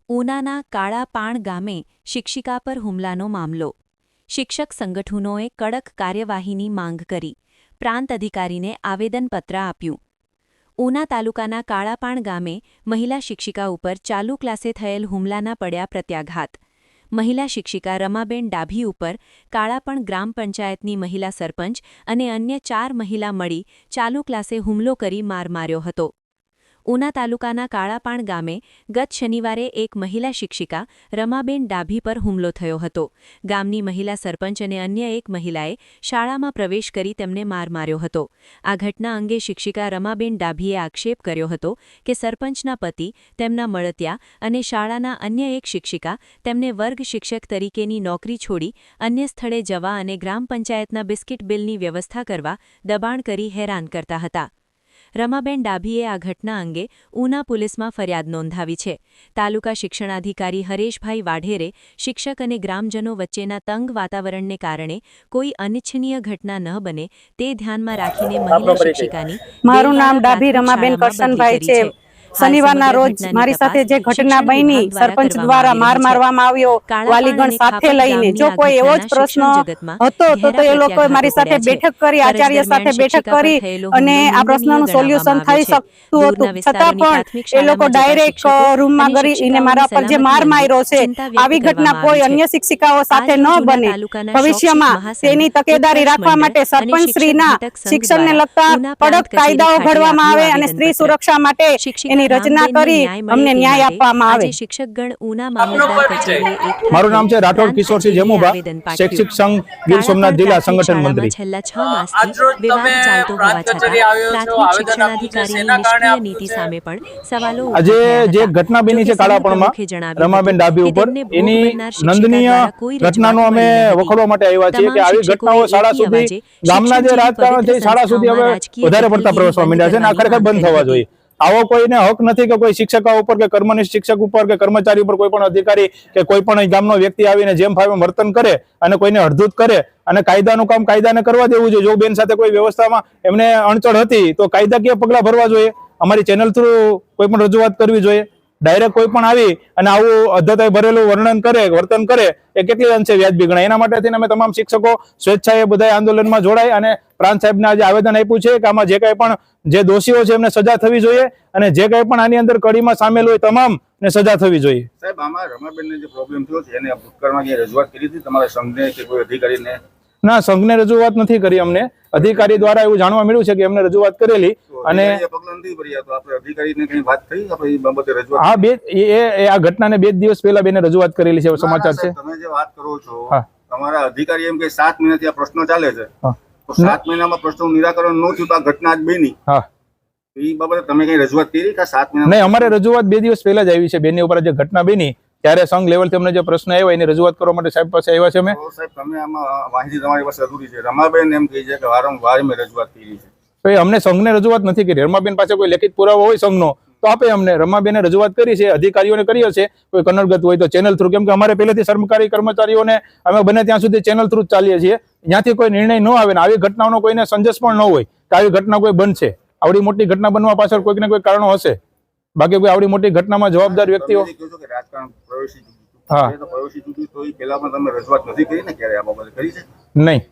ઉનાના કાળાપાણ ગામે શિક્ષિકા પર હુમલાનો મામલો. શિક્ષક સંગઠનોએ કડક કાર્યવાહીની માંગ કરી. પ્રાંત અધિકારીને આવેદનપત્ર આપ્યું. ઉના તાલુકાના કાળાપાણ ગામે મહિલા શિક્ષિકા ઉપર ચાલુ ક્લાસે થયેલ હુમલાના પડ્યા પ્રત્યાઘાત. મહિલા શિક્ષિકા રમાબેન ડાભી ઉપર કાળાપણ ગ્રામ પંચાયતની મહિલા સરપંચ અને અન્ય 4 મહિલા મળી ચાલુ ક્લાસે હુમલો કરી માર માર્યો હતો. ઉના તાલુકાના કાળાપાણ ગામે ગત શનિવારે એક મહિલા શિક્ષિકા રમાબેન ડાભી પર હુમલો થયો હતો. ગામની મહિલા સરપંચ અને અન્ય એક મહિલાએ શાળામાં પ્રવેશ કરી તેમને માર માર્યો હતો. આ ઘટના અંગે શિક્ષિકા રમાબેન ડાભીએ આક્ષેપ કર્યો હતો કે સરપંચના પતિ, તેમના મળતિયા અને શાળાના અન્ય એક શિક્ષિકા તેમને વર્ગ શિક્ષક તરીકેની નોકરી છોડી અન્ય સ્થળે જવા અને ગ્રામ પંચાયતના બિસ્કિટ બિલની વ્યવસ્થા કરવા દબાણ કરી હેરાન કરતા હતા. રમાબેન ડાભીએ આ ઘટના અંગે ઉના પોલીસમાં ફરિયાદ નોંધાવી છે. તાલુકા શિક્ષણાધિકારી હરેશભાઈ વાઢેરે શિક્ષક અને ગ્રામજનો વચ્ચેના તંગ વાતાવરણને કારણે કોઈ અનિચ્છનીય ઘટના ન બને તે ધ્યાનમાં રાખીને મહિલા શિક્ષિકાની મારું નામ ડાભી રમાબેન કરશનભાઈ છે. શનિવારના રોજ મારી સાથે જે ઘટના બની, સરપંચ દ્વારા માર મારવામાં આવ્યો વાલીગણ સાથે લઈને, જો કોઈ એવો જ પ્રશ્ન હતો તો એ લોકો મારી સાથે બેઠક કરી, આચાર્ય સાથે બેઠક કરી અને આ પ્રશ્નનું સોલ્યુશન થઈ શકતું હતું. છતાં પણ એ લોકો ડાયરેક્ટ રૂમમાં કરીને મારા પર જે માર માર્યો છે, આવી ઘટના કોઈ અન્ય શિક્ષિકાઓ સાથે ન બને. ભવિષ્યમાં તેની તકેદારી રાખવા માટે સરપંચશ્રીના શિક્ષણને લગતા કડક કાયદાઓ ઘડવામાં આવે અને સ્ત્રી સુરક્ષા માટે એની રચના કરી અમને ન્યાય આપવામાં આવે. શિક્ષકગણ ઉના મામલતદાર કચેરીએ મારું નામ છે રાઠોડ કિશોરસિંહ જેમુભા, શૈક્ષિક સંઘ ગીર સોમનાથ જિલ્લા સંગઠન મંત્રી. છેલ્લા 6 માસથી વિવાદ ચાલતો હોવા છતાં પ્રાથમિક શિક્ષણાધિકારીની નિષ્ક્રિય નીતિ સામે પણ સવાલો ઉભા આજે થયા હતા. જે ઘટના બની છે કાળાપણમાં રમાબેન ડાભી ઉપર, એની નંદનીય ઘટનાનો અમે વખોડવા માટે આવ્યા છીએ કે આવી ઘટનાઓ શાળા સુધી, ગામના જે રાજકારણ છે શાળા સુધી હવે વધારે પડતા પ્રવેશવા માંડ્યા છે અને આ ખરેખર બંધ થવા જોઈએ. આવો કોઈને હક નથી કે કોઈ શિક્ષકો ઉપર કે કર્મનિષ્ઠ શિક્ષક ઉપર કે કર્મચારી ઉપર કોઈ પણ અધિકારી કે કોઈ પણ ગામનો વ્યક્તિ આવીને જેમ ફાવે વર્તન કરે અને કોઈને અડધૂત કરે અને કાયદાનું કામ કાયદાને કરવા દેવું જોઈએ. જો બેન સાથે કોઈ વ્યવસ્થામાં એમને અણચડ હતી તો કાયદાકીય પગલાં ભરવા જોઈએ. અમારી ચેનલ થ્રુ કોઈ પણ રજૂઆત કરવી જોઈએ. ડાયરેક્ટ કોઈ પણ આવી અને આવું અધ્ધતાએ ભરેલું વર્તન કરે એ કેટલી અંશે વ્યાજબી ગણાય. એના માટે અમે તમામ શિક્ષકો સ્વેચ્છાએ બધા આંદોલનમાં જોડાય અને પ્રાંત સાહેબને આજે આવેદન આપ્યું છે કે આમાં જે કંઈ પણ જે દોષીઓ છે એમને સજા થવી જોઈએ અને જે કંઈ પણ આની અંદર કડીમાં સામેલ હોય તમામ ને સજા થવી જોઈએ. સાહેબ, આમાં રમાબેનને જે પ્રોબ્લેમ થયો છે એને ભૂતકાળમાં જે રજૂઆત કરી હતી તમારા સંઘને કે કોઈ અધિકારીને? ના, સંઘને રજૂઆત નથી કરી. અમને અધિકારી દ્વારા એવું જાણવા મળ્યું છે કે એમને રજૂઆત કરેલી અને આ ઘટનાને 2 દિવસ પહેલા બેને રજૂઆત કરેલી છે. સમાચાર છે. તમે જે વાત કરો છો, તમારા અધિકારી એમ કે 7 મહિનાથી આ પ્રશ્ન ચાલે છે, તો 7 મહિનામાં પ્રશ્નનું નિરાકરણ ન થયું તો આ ઘટના જ બની. એ બાબતે તમે કઈ રજૂઆત કરી કે 7 મહિના? નહીં, અમારે રજૂઆત 2 દિવસ પહેલા જ આવી છે બેની ઉપર. જે ઘટના બની ત્યારે સંઘ લેવલ થી અમને જે પ્રશ્ન આવ્યા એની રજૂઆત કરવા માટે સાહેબ પાસે આવ્યા છે. અમે સાહેબ, તમે આમાં માહિતી તમારી પાસે અધૂરી છે. રમાબેન એમ કહે છે કે વારંવાર મેં રજૂઆત કરી છે. અમને સંઘને રજૂઆત નથી કરી. રમાબેન પાસે કોઈ લેખિત પુરાવો હોય સંઘનો તો આપે અમને. રમાબેને રજૂઆત કરી છે, અધિકારીઓને કરી હશે. કોઈ કનડગત હોય તો ચેનલ થ્રુ, કેમ કે અમારે પહેલેથી સરકારી કર્મચારીઓને અમે બને ત્યાં સુધી ચેનલ થ્રુ જ ચાલીએ છીએ. જ્યાંથી કોઈ નિર્ણય ન આવે ને આવી ઘટનાઓનો કોઈને સંજસ પણ ન હોય કે આવી ઘટના કોઈ બનશે. આવડી મોટી ઘટના બનવા પાછળ કોઈક ને કોઈ કારણો હશે. બાકી કોઈ આવડી મોટી ઘટનામાં જવાબદાર વ્યક્તિઓ પ્રવેશી ચૂકી તો પહેલા પણ તમે રજૂઆત નથી કરી ને? ક્યારે આ બાબતે કરી છે? નહીં.